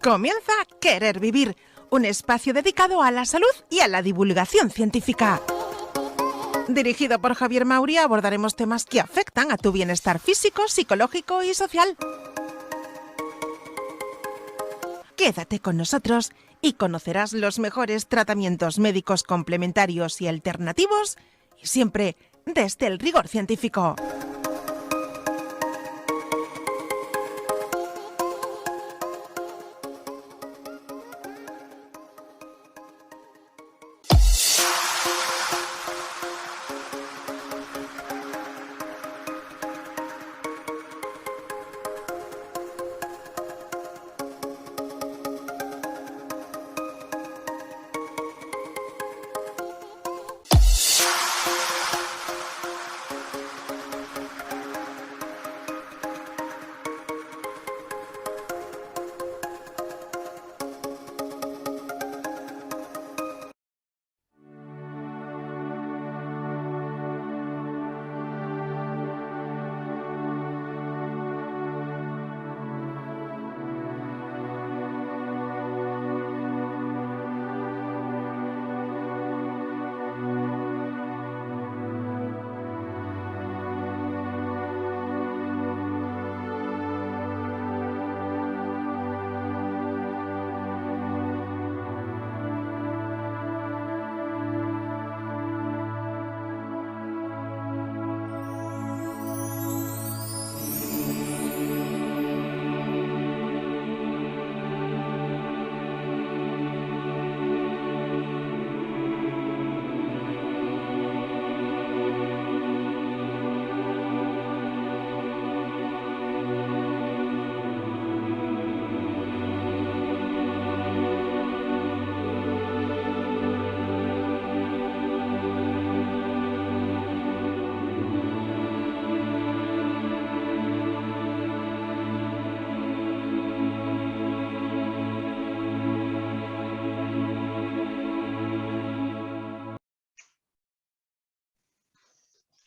Comienza Querer Vivir, un espacio dedicado a la salud y a la divulgación científica. Dirigido por Javier Mauri, abordaremos temas que afectan a tu bienestar físico, psicológico y social. Quédate con nosotros y conocerás los mejores tratamientos médicos complementarios y alternativos, y siempre desde el rigor científico.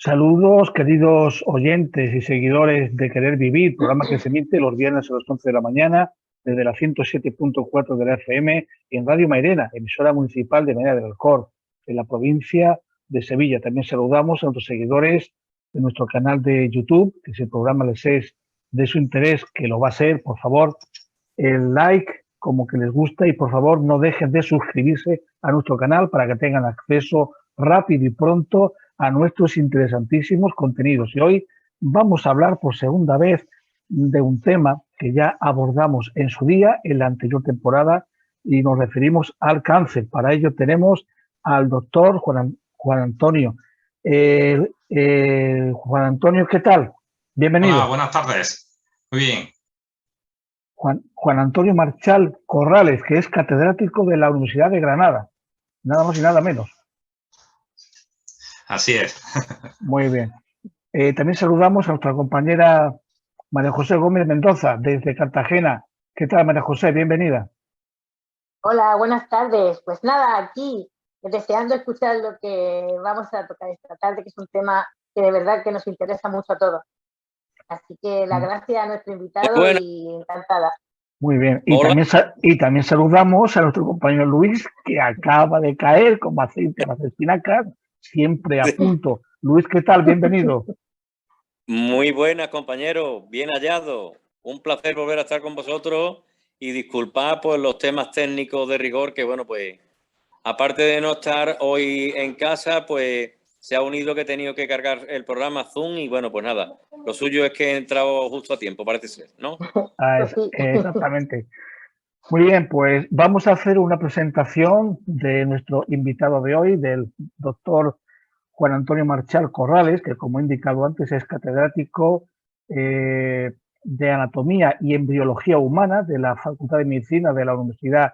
Saludos, queridos oyentes y seguidores de Querer Vivir, programa que se emite los viernes a las 11 de la mañana desde la 107.4 de la FM en Radio Mairena, emisora municipal de Mairena del Alcor, en la provincia de Sevilla. También saludamos a nuestros seguidores de nuestro canal de YouTube, que si el programa les es de su interés, que lo va a ser, por favor, el like como que les gusta y por favor no dejen de suscribirse a nuestro canal para que tengan acceso rápido y pronto a nuestros interesantísimos contenidos. Y hoy vamos a hablar por segunda vez de un tema que ya abordamos en su día, en la anterior temporada, y nos referimos al cáncer. Para ello tenemos al doctor Juan Antonio. Juan Antonio, ¿qué tal? Bienvenido. Hola, buenas tardes. Muy bien. Juan Antonio Marchal Corrales, que es catedrático de la Universidad de Granada. Nada más y nada menos. Así es. Muy bien. También saludamos a nuestra compañera María José Gómez Mendoza, desde Cartagena. ¿Qué tal, María José? Bienvenida. Hola, buenas tardes. Pues nada, aquí deseando escuchar lo que vamos a tocar esta tarde, que es un tema que de verdad que nos interesa mucho a todos. Así que la gracia a nuestro invitado y encantada. Muy bien. Y también saludamos a nuestro compañero Luis, que acaba de caer como aceite en las espinacas, siempre a punto. Luis, ¿qué tal? Bienvenido. Muy buenas, compañero. Bien hallado. Un placer volver a estar con vosotros y disculpad por los temas técnicos de rigor que, bueno, pues, aparte de no estar hoy en casa, pues se ha unido que he tenido que cargar el programa Zoom y, bueno, pues nada. Lo suyo es que he entrado justo a tiempo, parece ser, ¿no? Exactamente. Muy bien, pues vamos a hacer una presentación de nuestro invitado de hoy, del doctor Juan Antonio Marchal Corrales, que como he indicado antes es catedrático de Anatomía y Embriología Humana de la Facultad de Medicina de la Universidad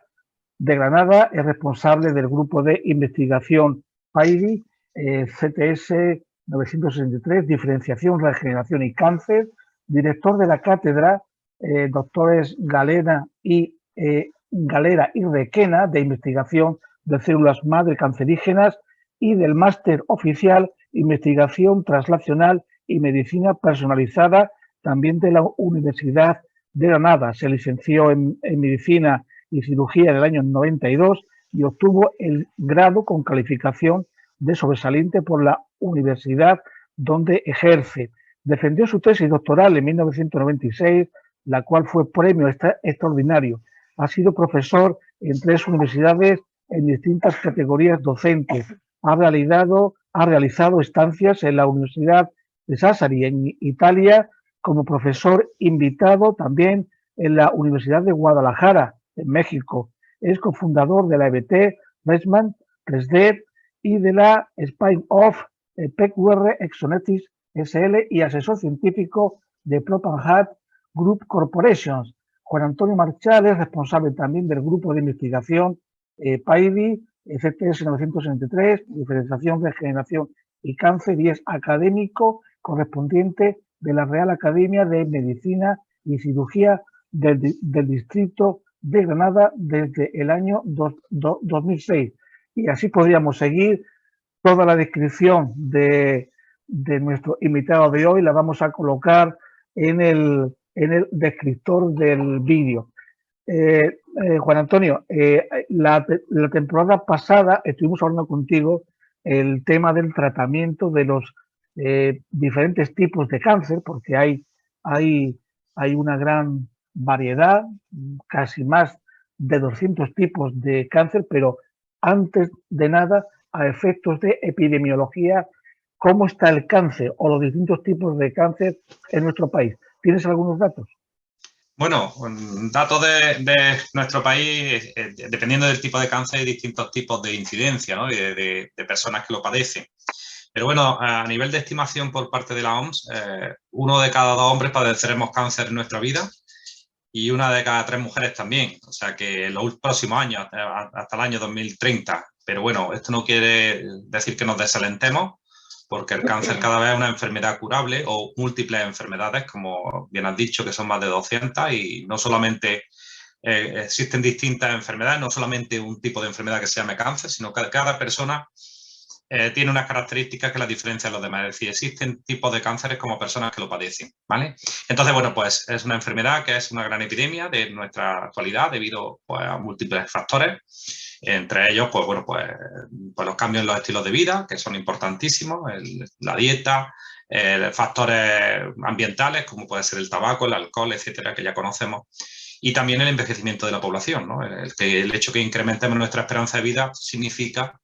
de Granada, es responsable del grupo de investigación PAIDI, CTS 963, Diferenciación, Regeneración y Cáncer, director de la cátedra doctores Galera y Requena, de investigación de células madre cancerígenas, y del máster oficial Investigación Translacional y Medicina Personalizada, también de la Universidad de Granada. Se licenció en Medicina y Cirugía en el año 92 y obtuvo el grado con calificación de sobresaliente por la universidad donde ejerce. Defendió su tesis doctoral en 1996, la cual fue premio extraordinario. Ha sido profesor en 3 universidades en distintas categorías docentes. Ha realizado estancias en la Universidad de Sassari, en Italia, como profesor invitado también en la Universidad de Guadalajara, en México. Es cofundador de la EBT, Resman 3D y de la Spin-off PQR Exonetics SL y asesor científico de Propanhat Group Corporations. Juan Antonio Marchal es responsable también del grupo de investigación PAIDI, CTS 973, diferenciación, regeneración y cáncer, y es académico correspondiente de la Real Academia de Medicina y Cirugía del Distrito de Granada desde el año 2006. Y así podríamos seguir. Toda la descripción de nuestro invitado de hoy la vamos a colocar en el descriptor del vídeo. Juan Antonio, la temporada pasada estuvimos hablando contigo el tema del tratamiento de los diferentes tipos de cáncer, porque hay una gran variedad, casi más de 200 tipos de cáncer, pero antes de nada, a efectos de epidemiología, ¿cómo está el cáncer o los distintos tipos de cáncer en nuestro país? ¿Tienes algunos datos? Bueno, datos de nuestro país, dependiendo del tipo de cáncer, hay distintos tipos de incidencia, ¿no? de personas que lo padecen. Pero bueno, a nivel de estimación por parte de la OMS, 1 de cada 2 hombres padeceremos cáncer en nuestra vida y 1 de cada 3 mujeres también. O sea que en los próximos años, hasta el año 2030. Pero bueno, esto no quiere decir que nos desalentemos, porque el cáncer cada vez es una enfermedad curable o múltiples enfermedades, como bien has dicho, que son más de 200, y no solamente existen distintas enfermedades, no solamente un tipo de enfermedad que se llame cáncer, sino que cada persona tiene unas características que las diferencian de los demás. Es decir, existen tipos de cánceres como personas que lo padecen, ¿vale? Entonces, bueno, pues es una enfermedad que es una gran epidemia de nuestra actualidad debido, pues, a múltiples factores. Entre ellos, pues bueno, pues los cambios en los estilos de vida, que son importantísimos, la dieta, factores ambientales, como puede ser el tabaco, el alcohol, etcétera, que ya conocemos, y también el envejecimiento de la población, ¿no? El hecho que incrementemos nuestra esperanza de vida significa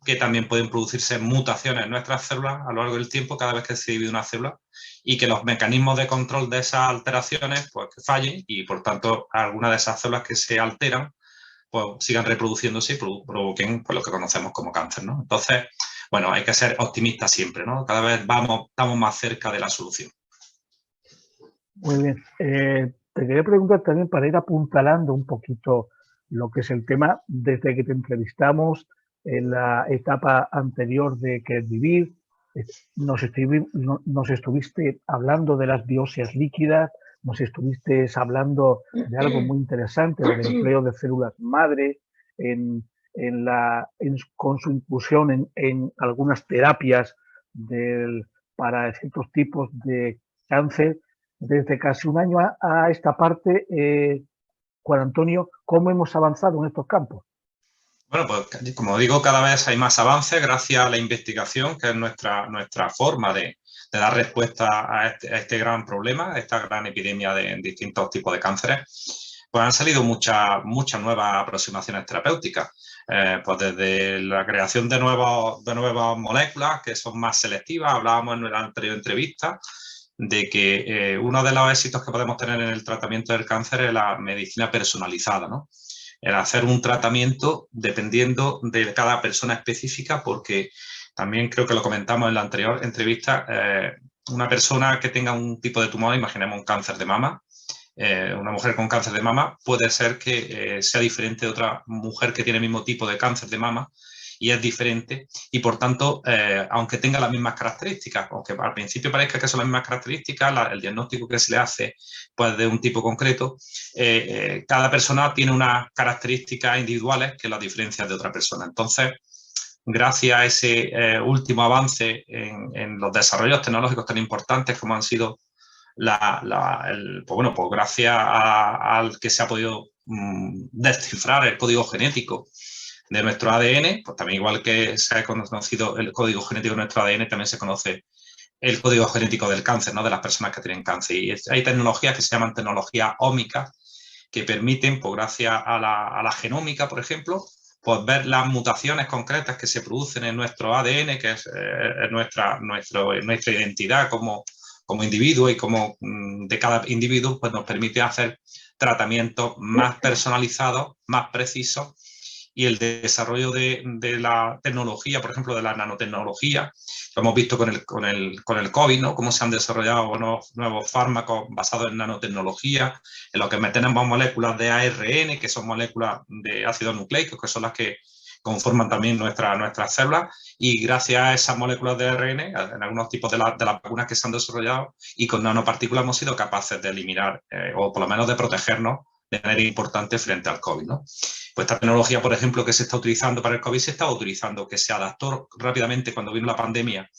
que también pueden producirse mutaciones en nuestras células a lo largo del tiempo cada vez que se divide una célula, y que los mecanismos de control de esas alteraciones pues que fallen, y por tanto algunas de esas células que se alteran pues sigan reproduciéndose y provoquen pues lo que conocemos como cáncer, ¿no? Entonces, bueno, hay que ser optimistas siempre, ¿no? Cada vez estamos más cerca de la solución. Muy bien. Te quería preguntar también, para ir apuntalando un poquito lo que es el tema, desde que te entrevistamos en la etapa anterior de Querer Vivir, nos estuviste hablando de las biopsias líquidas, nos estuviste hablando de algo muy interesante, del empleo de células madre con su inclusión en algunas terapias para ciertos tipos de cáncer. Desde casi un año a esta parte, Juan Antonio, ¿cómo hemos avanzado en estos campos? Bueno, pues como digo, cada vez hay más avances gracias a la investigación, que es nuestra forma de dar respuesta a este gran problema, a esta gran epidemia de distintos tipos de cánceres. Pues han salido muchas nuevas aproximaciones terapéuticas, pues desde la creación de nuevas moléculas que son más selectivas. Hablábamos en la anterior entrevista de que uno de los éxitos que podemos tener en el tratamiento del cáncer es la medicina personalizada, ¿no? El hacer un tratamiento dependiendo de cada persona específica, porque también creo que lo comentamos en la anterior entrevista, una persona que tenga un tipo de tumor, imaginemos un cáncer de mama, una mujer con cáncer de mama puede ser que sea diferente de otra mujer que tiene el mismo tipo de cáncer de mama, y es diferente y por tanto, aunque tenga las mismas características, aunque al principio parezca que son las mismas características, el diagnóstico que se le hace pues, de un tipo concreto, cada persona tiene unas características individuales que las diferencian de otra persona. Entonces, gracias a ese último avance en los desarrollos tecnológicos tan importantes como han sido pues gracias al que se ha podido descifrar el código genético de nuestro ADN, pues también igual que se ha conocido el código genético de nuestro ADN, también se conoce el código genético del cáncer, ¿no? De las personas que tienen cáncer. Y hay tecnologías que se llaman tecnologías ómicas que permiten, pues gracias a la genómica, por ejemplo, pues ver las mutaciones concretas que se producen en nuestro ADN, que es nuestra identidad como individuo y como de cada individuo, pues nos permite hacer tratamientos más personalizados, más precisos, y el desarrollo de la tecnología, por ejemplo, de la nanotecnología, lo hemos visto con el COVID, ¿no? Cómo se han desarrollado unos nuevos fármacos basados en nanotecnología, en los que metemos moléculas de ARN, que son moléculas de ácido nucleico, que son las que conforman también nuestras células, y gracias a esas moléculas de ARN, en algunos tipos de las vacunas que se han desarrollado, y con nanopartículas hemos sido capaces de eliminar, o por lo menos de protegernos de manera importante frente al COVID, ¿no? Pues esta tecnología, por ejemplo, que se está utilizando para el COVID, se estaba utilizando, que se adaptó rápidamente cuando vino la pandemia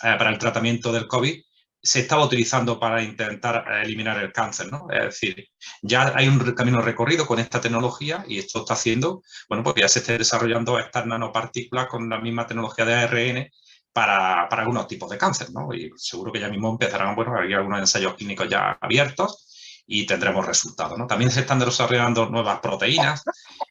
para el tratamiento del COVID, se estaba utilizando para intentar eliminar el cáncer, ¿no? Es decir, ya hay un camino recorrido con esta tecnología y esto está haciendo, bueno, pues ya se esté desarrollando estas nanopartículas con la misma tecnología de ARN para algunos tipos de cáncer, ¿no? Y seguro que ya mismo empezarán, bueno, hay algunos ensayos clínicos ya abiertos y tendremos resultados, ¿no? También se están desarrollando nuevas proteínas,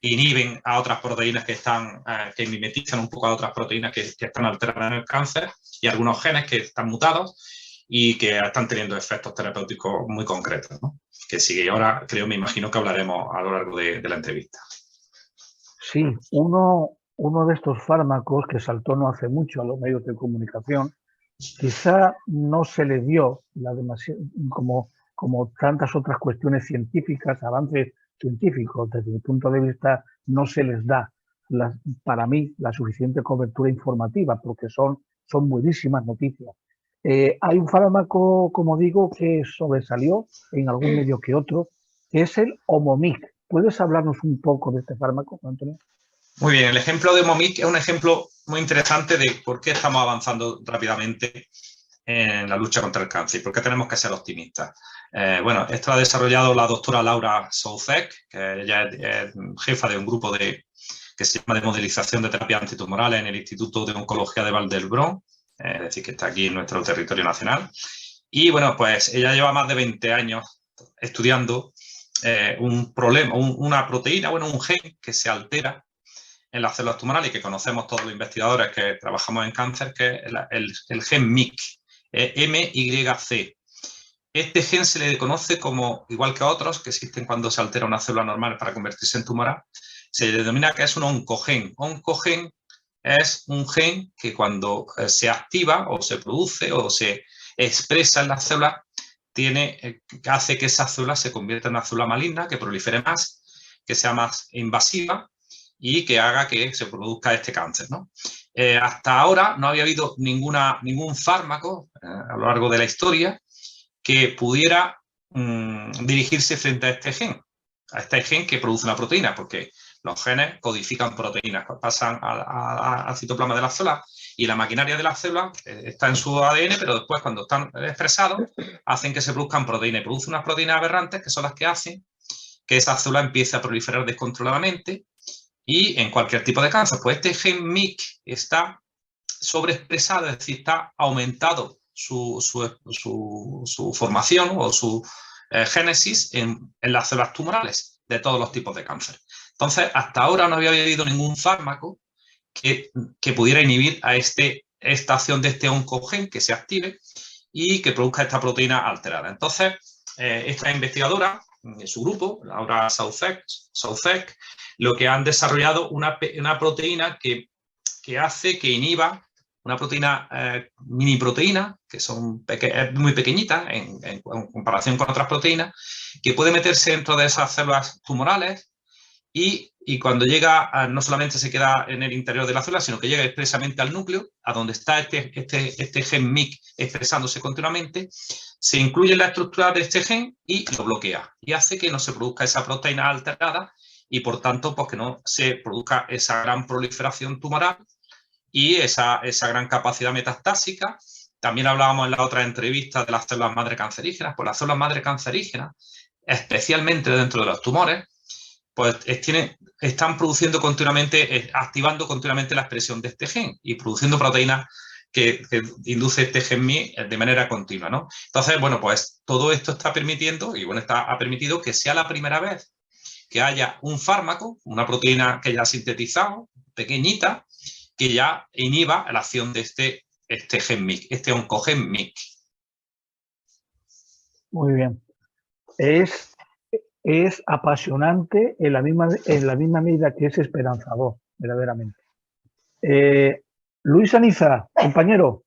inhiben a otras proteínas que mimetizan un poco a otras proteínas que están alteradas en el cáncer y algunos genes que están mutados y que están teniendo efectos terapéuticos muy concretos, ¿no? Que sí, ahora me imagino que hablaremos a lo largo de la entrevista. Sí, uno de estos fármacos que saltó no hace mucho a los medios de comunicación, quizá no se le dio como tantas otras cuestiones científicas, avances científicos, desde mi punto de vista, no se les da, para mí, la suficiente cobertura informativa, porque son buenísimas noticias. Hay un fármaco, como digo, que sobresalió en algún medio que otro, que es el Omomic. ¿Puedes hablarnos un poco de este fármaco, Antonio? Muy bien, el ejemplo de Omomic es un ejemplo muy interesante de por qué estamos avanzando rápidamente en la lucha contra el cáncer y por qué tenemos que ser optimistas. Bueno, esto lo ha desarrollado la doctora Laura Soucek, que ella es jefa de un grupo que se llama de modelización de terapias antitumorales en el Instituto de Oncología de Vall d'Hebron, es decir, que está aquí en nuestro territorio nacional. Y bueno, pues ella lleva más de 20 años estudiando un problema, una proteína, bueno, un gen que se altera en las células tumorales y que conocemos todos los investigadores que trabajamos en cáncer, que es el gen MYC, MYC. Este gen se le conoce como, igual que a otros que existen cuando se altera una célula normal para convertirse en tumoral, se le denomina que es un oncogen. Oncogen es un gen que cuando se activa o se produce o se expresa en las células, hace que esa célula se convierta en una célula maligna, que prolifere más, que sea más invasiva y que haga que se produzca este cáncer, ¿no? Hasta ahora no había habido ningún fármaco a lo largo de la historia que pudiera dirigirse frente a este gen que produce una proteína, porque los genes codifican proteínas, pasan al citoplasma de la célula y la maquinaria de la célula está en su ADN, pero después cuando están expresados hacen que se produzcan proteínas y producen unas proteínas aberrantes que son las que hacen que esa célula empiece a proliferar descontroladamente y en cualquier tipo de cáncer. Pues este gen MYC está sobreexpresado, es decir, está aumentado su formación o su génesis en las células tumorales de todos los tipos de cáncer. Entonces, hasta ahora no había habido ningún fármaco que pudiera inhibir a esta acción de este oncogen que se active y que produzca esta proteína alterada. Entonces, esta investigadora, su grupo, Laura Soucek, lo que han desarrollado una proteína que hace que inhiba una proteína, mini proteína, que son muy pequeñitas en comparación con otras proteínas, que puede meterse dentro de esas células tumorales y cuando llega, no solamente se queda en el interior de la célula, sino que llega expresamente al núcleo, a donde está este gen MYC expresándose continuamente, se incluye en la estructura de este gen y lo bloquea. Y hace que no se produzca esa proteína alterada y, por tanto, pues que no se produzca esa gran proliferación tumoral y esa gran capacidad metastásica. También hablábamos en la otra entrevista de las células madre cancerígenas. Pues las células madre cancerígenas, especialmente dentro de los tumores, pues están produciendo continuamente, activando continuamente la expresión de este gen y produciendo proteínas que induce este gen MYC de manera continua, ¿no? Entonces, bueno, pues todo esto está permitiendo, y bueno, ha permitido que sea la primera vez que haya un fármaco, una proteína que ya ha sintetizado, pequeñita, que ya inhiba la acción de este gen MYC, este oncogen MYC. Muy bien. Es apasionante en la misma medida que es esperanzador, verdaderamente. Luis Aniza, compañero,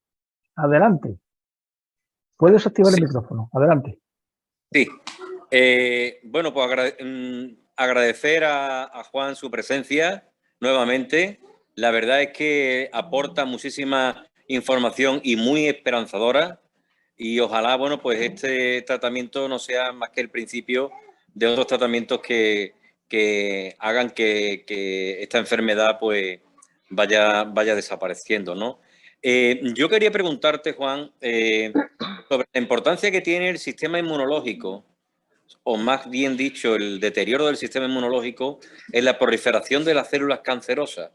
adelante. Puedes activar el micrófono, adelante. Sí. Bueno, pues agradecer a Juan su presencia nuevamente. La verdad es que aporta muchísima información y muy esperanzadora. Y ojalá, bueno, pues este tratamiento no sea más que el principio de otros tratamientos que hagan que esta enfermedad pues vaya desapareciendo, ¿no? Yo quería preguntarte, Juan, sobre la importancia que tiene el sistema inmunológico, o más bien dicho, el deterioro del sistema inmunológico en la proliferación de las células cancerosas.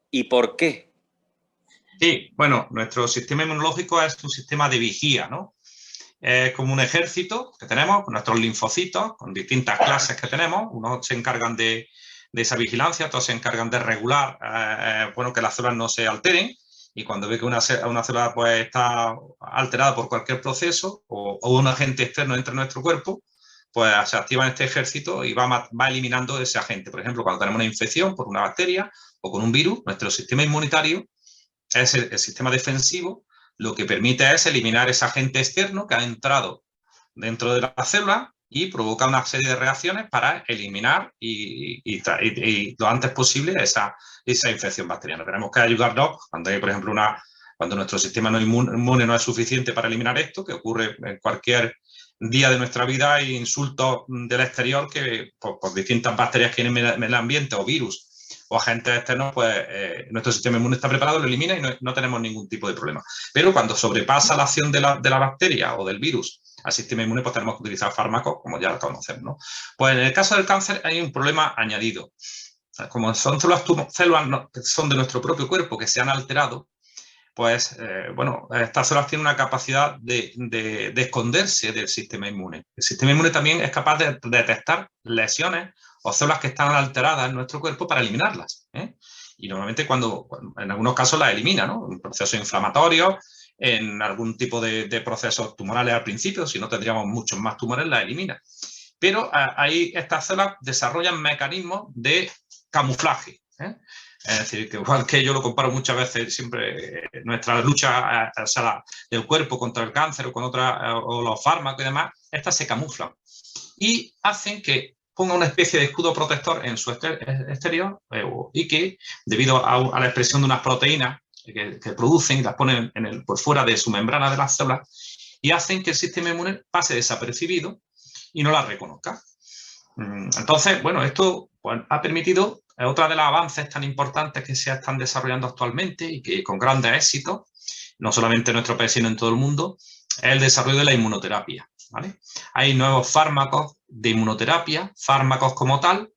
¿Y por qué? Sí, bueno, nuestro sistema inmunológico es un sistema de vigía, ¿no? Es como un ejército que tenemos, con nuestros linfocitos, con distintas clases que tenemos. Unos se encargan de esa vigilancia, otros se encargan de regular, bueno, que las células no se alteren. Y cuando ve que una célula pues, está alterada por cualquier proceso o un agente externo entra en nuestro cuerpo, pues se activa en este ejército y va eliminando ese agente. Por ejemplo, cuando tenemos una infección por una bacteria o con un virus, nuestro sistema inmunitario es el sistema defensivo, lo que permite es eliminar ese agente externo que ha entrado dentro de la célula y provoca una serie de reacciones para eliminar y lo antes posible esa infección bacteriana. Tenemos que ayudarnos cuando hay, por ejemplo, cuando nuestro sistema inmune no es suficiente para eliminar esto, que ocurre en cualquier día de nuestra vida, hay insultos del exterior que por distintas bacterias que vienen en el ambiente o virus o agentes externos, pues nuestro sistema inmune está preparado, lo elimina y no tenemos ningún tipo de problema. Pero cuando sobrepasa la acción de la bacteria o del virus al sistema inmune, pues tenemos que utilizar fármacos, como ya lo conocemos, ¿no? Pues en el caso del cáncer hay un problema añadido. Como son células que son de nuestro propio cuerpo que se han alterado, pues, bueno, estas células tienen una capacidad de esconderse del sistema inmune. El sistema inmune también es capaz de detectar lesiones o células que están alteradas en nuestro cuerpo para eliminarlas, ¿eh? Y normalmente en algunos casos las elimina, ¿no? En procesos inflamatorios, en algún tipo de procesos tumorales al principio, si no tendríamos muchos más tumores, las elimina. Pero ahí estas células desarrollan mecanismos de camuflaje, ¿eh? Es decir, que igual que yo lo comparo muchas veces, siempre nuestra lucha del cuerpo contra el cáncer o con o los fármacos y demás, estas se camuflan y hacen que ponga una especie de escudo protector en su exterior y que, debido a la expresión de unas proteínas que producen y las ponen por fuera de su membrana de las células, y hacen que el sistema inmune pase desapercibido y no las reconozca. Entonces, bueno, esto pues, ha permitido, otra de los avances tan importantes que se están desarrollando actualmente y que con grandes éxitos, no solamente en nuestro país, sino en todo el mundo, es el desarrollo de la inmunoterapia, ¿vale? Hay nuevos fármacos de inmunoterapia, fármacos como tal,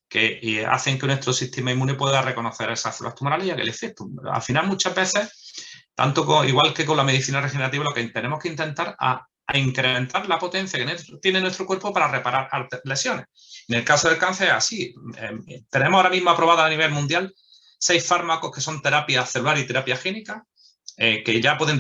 que hacen que nuestro sistema inmune pueda reconocer esas células tumorales y aquel efecto. Al final, muchas veces, igual que con la medicina regenerativa, lo que tenemos que intentar a incrementar la potencia que tiene nuestro cuerpo para reparar lesiones. En el caso del cáncer es así. Tenemos ahora mismo aprobadas a nivel mundial 6 fármacos que son terapia celular y terapia génica, que ya pueden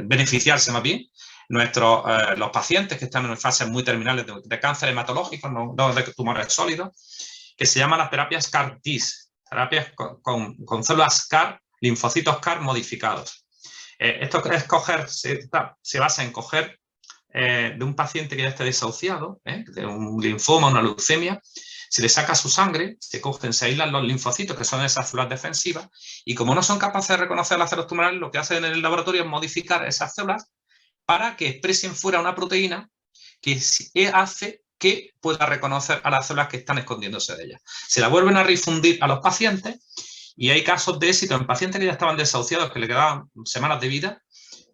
beneficiarse más bien los pacientes que están en fases muy terminales de cáncer hematológico, no de tumores sólidos, que se llaman las terapias CAR-Ts, terapias con células CAR, linfocitos CAR modificados. Esto se basa en coger de un paciente que ya esté desahuciado, de un linfoma, una leucemia, se le saca su sangre, se cogen, se aíslan los linfocitos, que son esas células defensivas, y como no son capaces de reconocer las células tumorales, lo que hacen en el laboratorio es modificar esas células para que expresen fuera una proteína que hace que pueda reconocer a las células que están escondiéndose de ellas. Se la vuelven a refundir a los pacientes y hay casos de éxito en pacientes que ya estaban desahuciados, que le quedaban semanas de vida,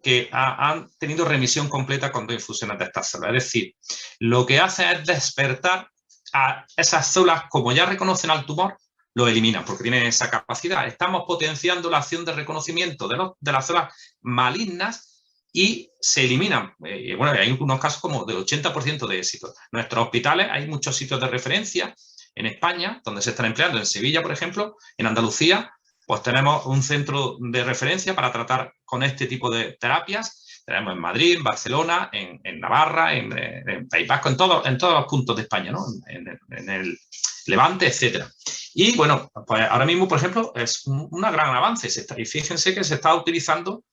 que han tenido remisión completa con 2 infusiones de estas células. Es decir, lo que hace es despertar a esas células, como ya reconocen al tumor, lo eliminan porque tienen esa capacidad. Estamos potenciando la acción de reconocimiento de las células malignas y se eliminan. Bueno, hay unos casos como del 80% de éxito. En nuestros hospitales hay muchos sitios de referencia en España donde se están empleando. En Sevilla, por ejemplo, en Andalucía, pues tenemos un centro de referencia para tratar con este tipo de terapias. Tenemos en Madrid, en Barcelona, en Navarra, en País Vasco, en todos los puntos de España, ¿no? En el Levante, etcétera. Y bueno, pues ahora mismo, por ejemplo, es un gran avance. Y fíjense que se está utilizando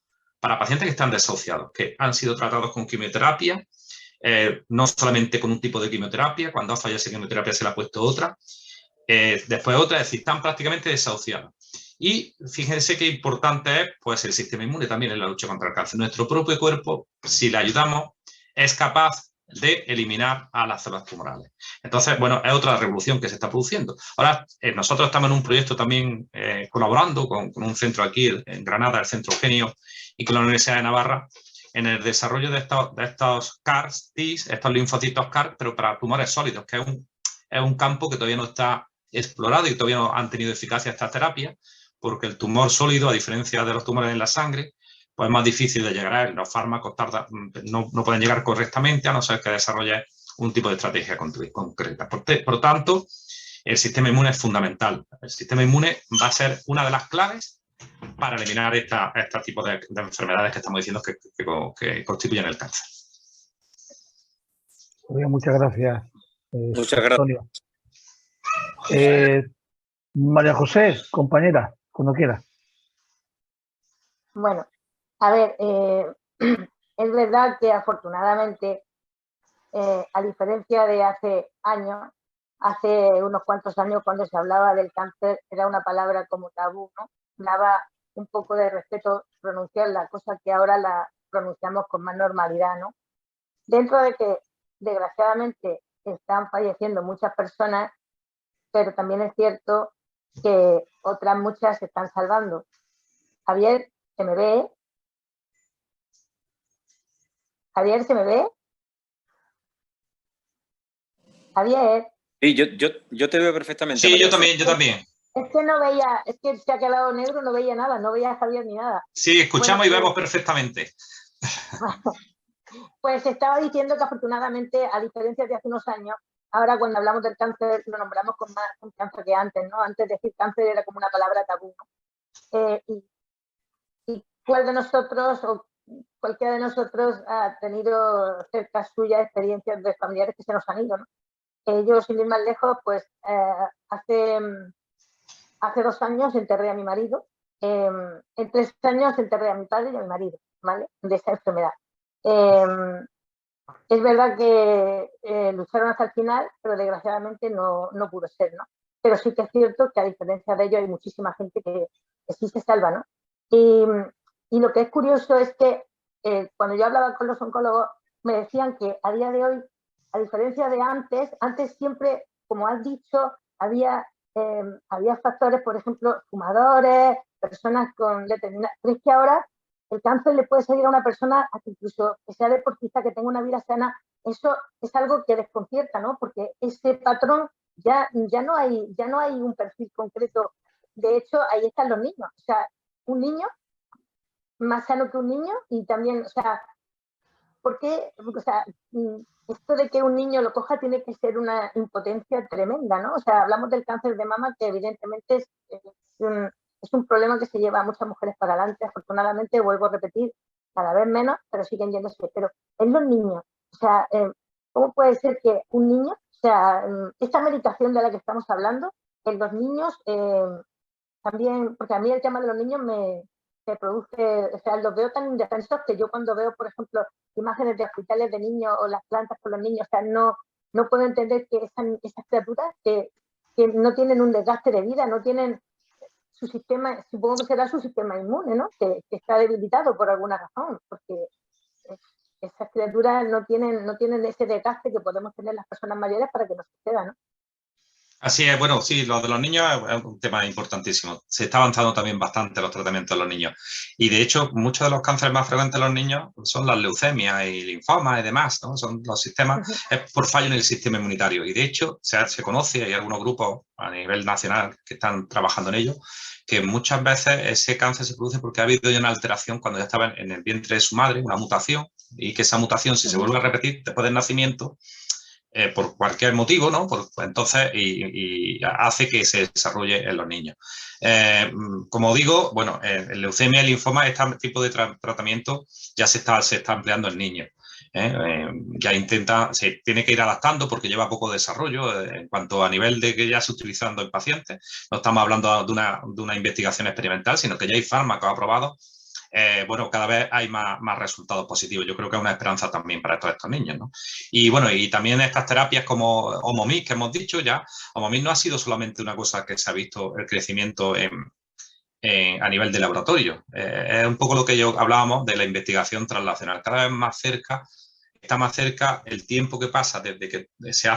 para pacientes que están desahuciados, que han sido tratados con quimioterapia, no solamente con un tipo de quimioterapia, cuando ha fallado esa quimioterapia se le ha puesto otra, después otra, es decir, están prácticamente desahuciados. Y fíjense qué importante es pues, el sistema inmune también en la lucha contra el cáncer. Nuestro propio cuerpo, si le ayudamos, es capaz de eliminar a las células tumorales. Entonces, bueno, es otra revolución que se está produciendo. Ahora, nosotros estamos en un proyecto también colaborando con un centro aquí en Granada, el Centro Genio, y con la Universidad de Navarra, en el desarrollo de estos CAR-Ts, estos linfocitos CAR, pero para tumores sólidos, que es un campo que todavía no está explorado y todavía no han tenido eficacia estas terapias, porque el tumor sólido, a diferencia de los tumores en la sangre, pues es más difícil de llegar a él. Los fármacos no pueden llegar correctamente a no ser que desarrolle un tipo de estrategia concreta. Por lo tanto, el sistema inmune es fundamental. El sistema inmune va a ser una de las claves para eliminar este tipo de enfermedades que estamos diciendo que constituyen el cáncer. Muchas gracias. Muchas gracias. María José, compañera, cuando quiera. Bueno, a ver, es verdad que afortunadamente, a diferencia de hace años, hace unos cuantos años cuando se hablaba del cáncer era una palabra como tabú, ¿no? Daba un poco de respeto pronunciarla, cosa que ahora la pronunciamos con más normalidad, ¿no? Dentro de que, desgraciadamente, están falleciendo muchas personas, pero también es cierto que otras muchas se están salvando. Javier, ¿se me ve? Javier, ¿se me ve? Javier. Sí, yo te veo perfectamente. Sí, María. yo también. Es que no veía, es que se ha quedado negro, no veía nada, no veía a Javier ni nada. Sí, escuchamos bueno, y vemos perfectamente. Pues estaba diciendo que afortunadamente, a diferencia de hace unos años, ahora cuando hablamos del cáncer lo nombramos con más confianza que antes, ¿no? Antes decir cáncer era como una palabra tabú, ¿no? Y cuál de nosotros o cualquiera de nosotros ha tenido cerca suya experiencias de familiares que se nos han ido, ¿no? Yo, sin ir más lejos, pues hace 2 años enterré a mi marido, en 3 años enterré a mi padre y a mi marido, ¿vale? De esa enfermedad. Es verdad que lucharon hasta el final, pero desgraciadamente no pudo ser, ¿no? Pero sí que es cierto que a diferencia de ello hay muchísima gente que sí se salva, ¿no? Y lo que es curioso es que cuando yo hablaba con los oncólogos me decían que a día de hoy, a diferencia de antes siempre, como has dicho, había factores, por ejemplo, fumadores, personas con determinadas... Pero es que ahora el cáncer le puede salir a una persona a que incluso que sea deportista, que tenga una vida sana. Eso es algo que desconcierta, ¿no? Porque ese patrón ya no hay un perfil concreto. De hecho, ahí están los niños. O sea, un niño más sano que un niño y también, o sea, ¿por qué? O sea, esto de que un niño lo coja tiene que ser una impotencia tremenda, ¿no? O sea, hablamos del cáncer de mama, que evidentemente es un problema que se lleva a muchas mujeres para adelante. Afortunadamente, vuelvo a repetir, cada vez menos, pero siguen yéndose. Pero en los niños, o sea, ¿cómo puede ser que un niño, o sea, esta medicación de la que estamos hablando, en los niños también, porque a mí el tema de los niños me produce, o sea, los veo tan indefensos que yo cuando veo, por ejemplo, imágenes de hospitales de niños o las plantas con los niños, o sea, no no puedo entender que esas criaturas que no tienen un desgaste de vida, no tienen su sistema, supongo que será su sistema inmune, ¿no? Que está debilitado por alguna razón, porque esas criaturas no tienen ese desgaste que podemos tener las personas mayores para que nos suceda, ¿no? Así es, bueno, sí, lo de los niños es un tema importantísimo. Se está avanzando también bastante los tratamientos de los niños. Y de hecho, muchos de los cánceres más frecuentes en los niños son las leucemias y linfomas y demás, ¿no? Son los sistemas, es por fallo en el sistema inmunitario. Y de hecho, se conoce, hay algunos grupos a nivel nacional que están trabajando en ello, que muchas veces ese cáncer se produce porque ha habido ya una alteración cuando ya estaba en el vientre de su madre, una mutación, y que esa mutación, si se vuelve a repetir después del nacimiento, por cualquier motivo, ¿no? Entonces, y hace que se desarrolle en los niños. Como digo, bueno, en leucemia y linfoma, este tipo de tratamiento ya se está empleando en niños. Ya se tiene que ir adaptando porque lleva poco desarrollo en cuanto a nivel de que ya se está utilizando en pacientes. No estamos hablando de una investigación experimental, sino que ya hay fármacos aprobados. Bueno, cada vez hay más resultados positivos. Yo creo que es una esperanza también para todos estos niños, ¿no? Y bueno, y también estas terapias como Homomix, que hemos dicho ya, Homomix no ha sido solamente una cosa que se ha visto el crecimiento a nivel de laboratorio. Es un poco lo que hablábamos de la investigación translacional. Cada vez más cerca, está más cerca el tiempo que pasa desde que se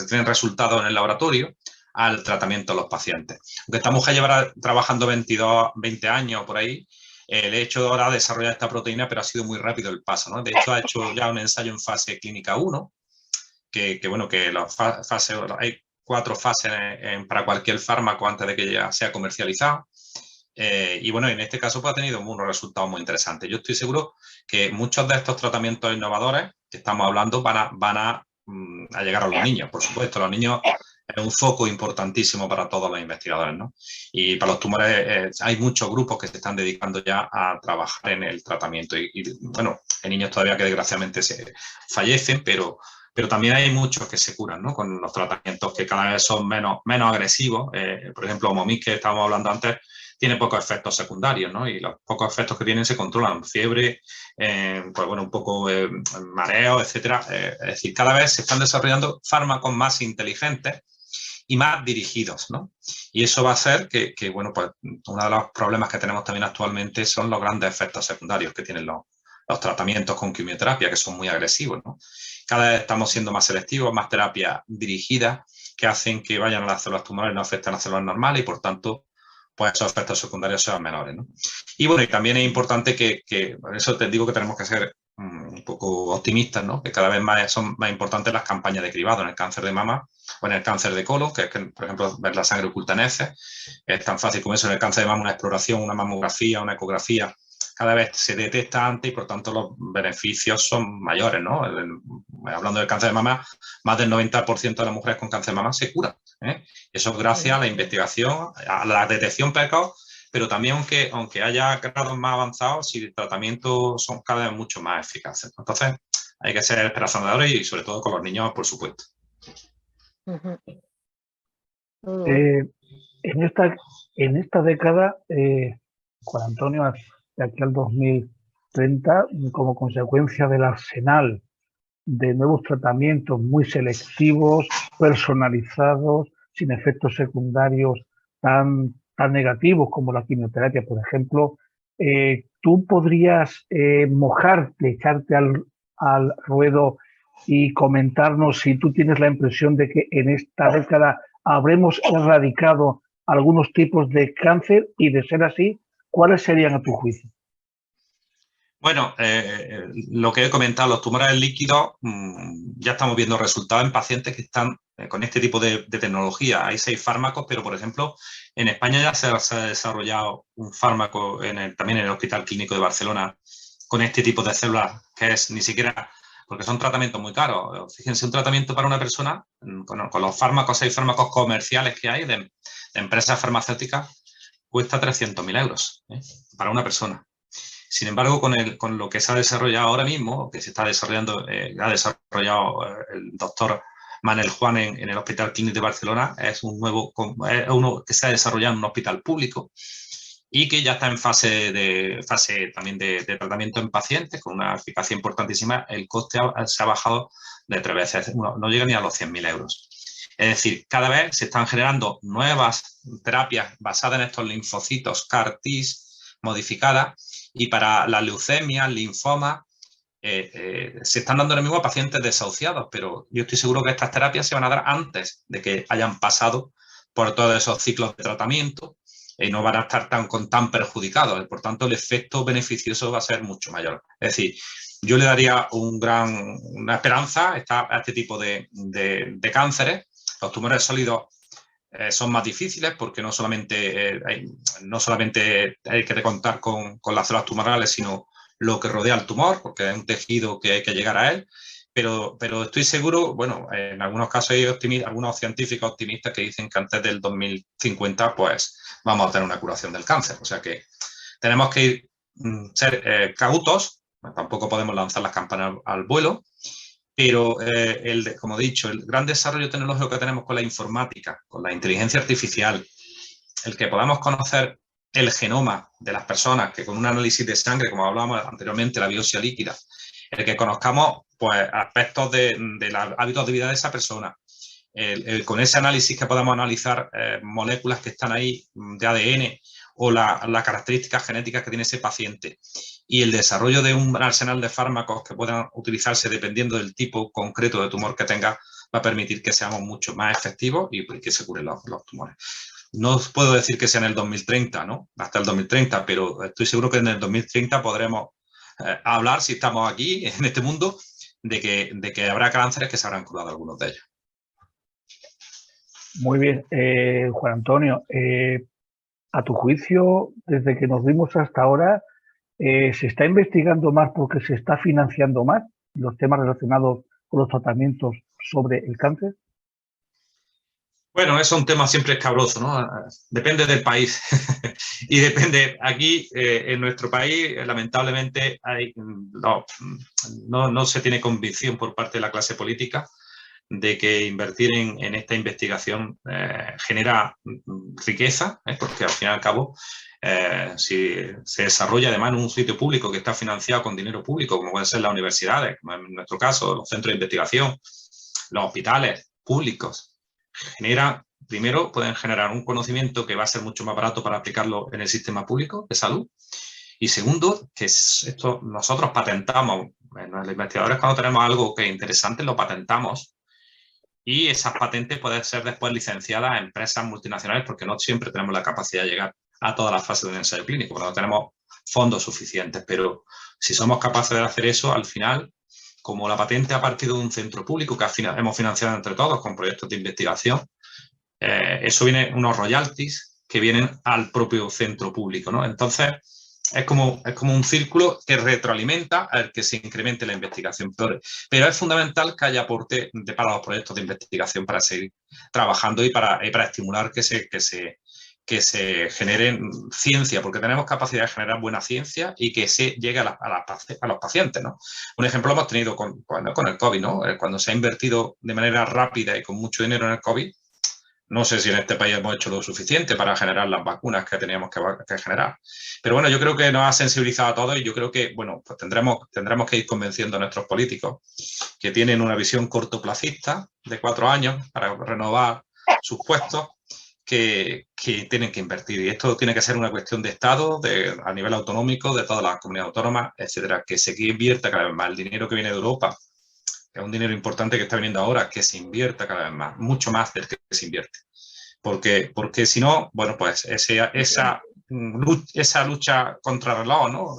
tienen resultados en el laboratorio al tratamiento de los pacientes. Aunque esta mujer llevará trabajando 20 años por ahí, el hecho ahora de desarrollar esta proteína, pero ha sido muy rápido el paso, ¿no? De hecho, ha hecho ya un ensayo en fase clínica 1, que hay 4 fases para cualquier fármaco antes de que ya sea comercializado. Y bueno, en este caso pues, ha tenido unos resultados muy interesantes. Yo estoy seguro que muchos de estos tratamientos innovadores que estamos hablando van a llegar a los niños. Por supuesto, los niños es un foco importantísimo para todos los investigadores, ¿no? Y para los tumores hay muchos grupos que se están dedicando ya a trabajar en el tratamiento. Y bueno, hay niños todavía que desgraciadamente se fallecen, pero también hay muchos que se curan, ¿no? Con los tratamientos que cada vez son menos agresivos. Por ejemplo, Homomix, que estábamos hablando antes, tiene pocos efectos secundarios, ¿no? Y los pocos efectos que tienen se controlan. Fiebre, pues bueno, un poco mareo, etcétera. Es decir, cada vez se están desarrollando fármacos más inteligentes y más dirigidos, ¿no? Y eso va a hacer que bueno, pues uno de los problemas que tenemos también actualmente son los grandes efectos secundarios que tienen los tratamientos con quimioterapia, que son muy agresivos, ¿no? Cada vez estamos siendo más selectivos, más terapias dirigidas que hacen que vayan a las células tumorales, no afecten a las células normales y, por tanto, pues esos efectos secundarios sean menores, ¿no? Y bueno, y también es importante que por eso te digo que tenemos que ser un poco optimistas, ¿no? Que cada vez son más importantes las campañas de cribado en el cáncer de mama o en el cáncer de colon, que es que, por ejemplo, ver la sangre oculta en heces. Es tan fácil como eso en el cáncer de mama, una exploración, una mamografía, una ecografía. Cada vez se detecta antes y, por tanto, los beneficios son mayores, ¿no? Hablando del cáncer de mama, más del 90% de las mujeres con cáncer de mama se curan, ¿eh? Eso es gracias a la investigación, a la detección precoz, pero también aunque haya grados más avanzados, si el tratamiento son cada vez mucho más eficaces. Entonces, hay que ser esperanzadores y sobre todo con los niños, por supuesto. En esta década, Juan Antonio, de aquí al 2030, como consecuencia del arsenal de nuevos tratamientos muy selectivos, personalizados, sin efectos secundarios tan negativos como la quimioterapia, por ejemplo, ¿tú podrías mojarte, echarte al ruedo y comentarnos si tú tienes la impresión de que en esta década habremos erradicado algunos tipos de cáncer y, de ser así, cuáles serían a tu juicio? Bueno, lo que he comentado, los tumores líquidos, ya estamos viendo resultados en pacientes que están con este tipo de tecnología. Hay 6 fármacos, pero, por ejemplo, en España ya se ha desarrollado un fármaco también en el Hospital Clínico de Barcelona con este tipo de células, que es ni siquiera, porque son tratamientos muy caros. Fíjense, un tratamiento para una persona, con los fármacos, 6 fármacos comerciales que hay de empresas farmacéuticas, cuesta 300.000 euros para una persona. Sin embargo, con lo que se ha desarrollado ahora mismo, que se está desarrollando, ha desarrollado el doctor Manel Juan en el Hospital Clínic de Barcelona, es uno que se ha desarrollado en un hospital público y que ya está en fase también de tratamiento en pacientes, con una eficacia importantísima. El coste se ha bajado de 3 veces, no llega ni a los 100.000 euros. Es decir, cada vez se están generando nuevas terapias basadas en estos linfocitos CAR-T modificadas, y para la leucemia, el linfoma, se están dando ahora mismo a pacientes desahuciados, pero yo estoy seguro que estas terapias se van a dar antes de que hayan pasado por todos esos ciclos de tratamiento y no van a estar tan perjudicados. Por tanto, el efecto beneficioso va a ser mucho mayor. Es decir, yo le daría una esperanza a este tipo de cánceres. Los tumores sólidos son más difíciles porque no solamente hay que contar con las células tumorales, sino lo que rodea al tumor, porque es un tejido que hay que llegar a él. Pero estoy seguro, bueno, en algunos casos hay algunos científicos optimistas que dicen que antes del 2050 pues vamos a tener una curación del cáncer. O sea que tenemos que ser cautos, tampoco podemos lanzar las campanas al vuelo, pero como he dicho, el gran desarrollo tecnológico que tenemos con la informática, con la inteligencia artificial, el que podamos conocer el genoma de las personas, que con un análisis de sangre, como hablábamos anteriormente, la biopsia líquida, el que conozcamos pues, aspectos de los hábitos de vida de esa persona, con ese análisis que podamos analizar moléculas que están ahí de ADN o las características genéticas que tiene ese paciente, y el desarrollo de un arsenal de fármacos que puedan utilizarse dependiendo del tipo concreto de tumor que tenga, va a permitir que seamos mucho más efectivos y que se curen los tumores. No os puedo decir que sea en el 2030, ¿no? Hasta el 2030, pero estoy seguro que en el 2030 podremos hablar, si estamos aquí, en este mundo, de que habrá cánceres que se habrán curado algunos de ellos. Muy bien. Juan Antonio, a tu juicio, desde que nos vimos hasta ahora, ¿se está investigando más porque se está financiando más los temas relacionados con los tratamientos sobre el cáncer? Bueno, es un tema siempre escabroso, ¿no? Depende del país. Y depende, aquí en nuestro país, lamentablemente, no se tiene convicción por parte de la clase política de que invertir en esta investigación genera riqueza, porque al fin y al cabo, si se desarrolla además en un sitio público que está financiado con dinero público, como pueden ser las universidades, como en nuestro caso, los centros de investigación, los hospitales públicos, pueden generar un conocimiento que va a ser mucho más barato para aplicarlo en el sistema público de salud. Y segundo, que esto nosotros patentamos, los investigadores cuando tenemos algo que es interesante lo patentamos, y esas patentes pueden ser después licenciadas a empresas multinacionales, porque no siempre tenemos la capacidad de llegar a todas las fases de un ensayo clínico, porque no tenemos fondos suficientes. Pero si somos capaces de hacer eso, al final, como la patente ha partido de un centro público que hemos financiado entre todos con proyectos de investigación, eso viene unos royalties que vienen al propio centro público, ¿no? Entonces, es como un círculo que retroalimenta al que se incremente la investigación. Pero es fundamental que haya aporte para los proyectos de investigación para seguir trabajando y para estimular que se genere ciencia, porque tenemos capacidad de generar buena ciencia y que se llegue a los pacientes, ¿no? Un ejemplo lo hemos tenido con el COVID, ¿no? Cuando se ha invertido de manera rápida y con mucho dinero en el COVID, no sé si en este país hemos hecho lo suficiente para generar las vacunas que teníamos que generar. Pero bueno, yo creo que nos ha sensibilizado a todos y yo creo que, bueno, pues tendremos que ir convenciendo a nuestros políticos que tienen una visión cortoplacista de 4 años para renovar sus puestos, que tienen que invertir. Y esto tiene que ser una cuestión de Estado, a nivel autonómico, de todas las comunidades autónomas, etcétera, que se invierta cada vez más. El dinero que viene de Europa, que es un dinero importante que está viniendo ahora, que se invierta cada vez más, mucho más del que se invierte. Porque si no, bueno, pues esa lucha contra el reloj, ¿no?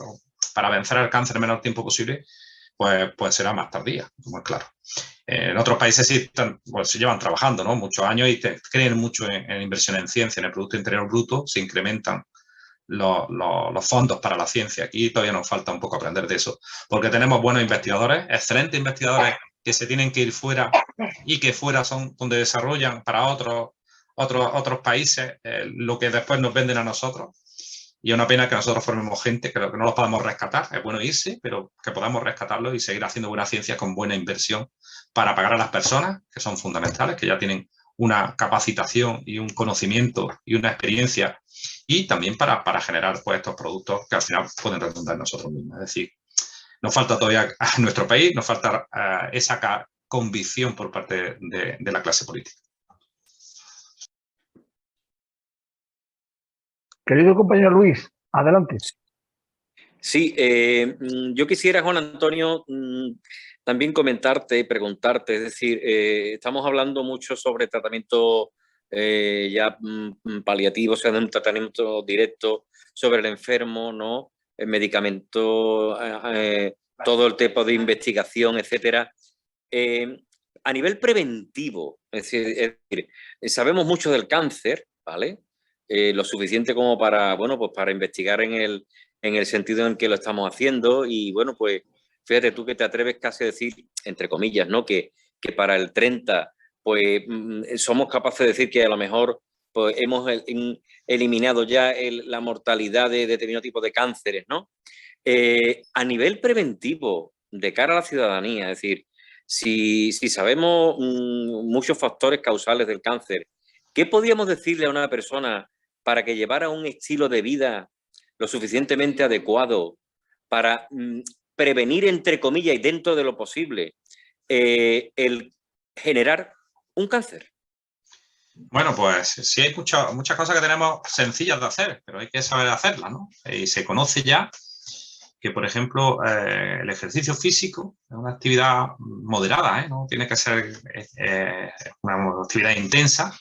Para vencer el cáncer en el menor tiempo posible, pues será más tardía, como es claro. En otros países sí se llevan trabajando, ¿no? Muchos años y creen mucho en inversión en ciencia, en el Producto Interior Bruto, se incrementan los fondos para la ciencia. Aquí todavía nos falta un poco aprender de eso, porque tenemos buenos investigadores, excelentes investigadores que se tienen que ir fuera y que fuera son donde desarrollan para otros países lo que después nos venden a nosotros. Y es una pena que nosotros formemos gente que no los podamos rescatar. Es bueno irse, pero que podamos rescatarlos y seguir haciendo buena ciencia con buena inversión para pagar a las personas, que son fundamentales, que ya tienen una capacitación y un conocimiento y una experiencia, y también para generar pues, estos productos que al final pueden redundar en nosotros mismos. Es decir, nos falta todavía a nuestro país, nos falta esa convicción por parte de la clase política. Querido compañero Luis, adelante. Sí, yo quisiera, Juan Antonio, también comentarte y preguntarte, es decir, estamos hablando mucho sobre tratamiento ya paliativo, o sea, de un tratamiento directo sobre el enfermo, ¿no? El medicamento, todo el tipo de investigación, etcétera. A nivel preventivo, es decir, sabemos mucho del cáncer, ¿vale? Lo suficiente como para, bueno, pues para investigar en el sentido en que lo estamos haciendo y, bueno, pues fíjate tú que te atreves casi a decir, entre comillas, ¿no? Que para el 30, pues somos capaces de decir que a lo mejor pues, hemos eliminado ya la mortalidad de determinado tipo de cánceres, ¿no? A nivel preventivo, de cara a la ciudadanía, es decir, si sabemos muchos factores causales del cáncer, ¿qué podríamos decirle a una persona para que llevara un estilo de vida lo suficientemente adecuado para prevenir, entre comillas, y dentro de lo posible, el generar un cáncer? Bueno, pues sí hay muchas cosas que tenemos sencillas de hacer, pero hay que saber hacerlas, ¿no? Y se conoce ya que, por ejemplo, el ejercicio físico es una actividad moderada, ¿eh? No tiene que ser una actividad intensa.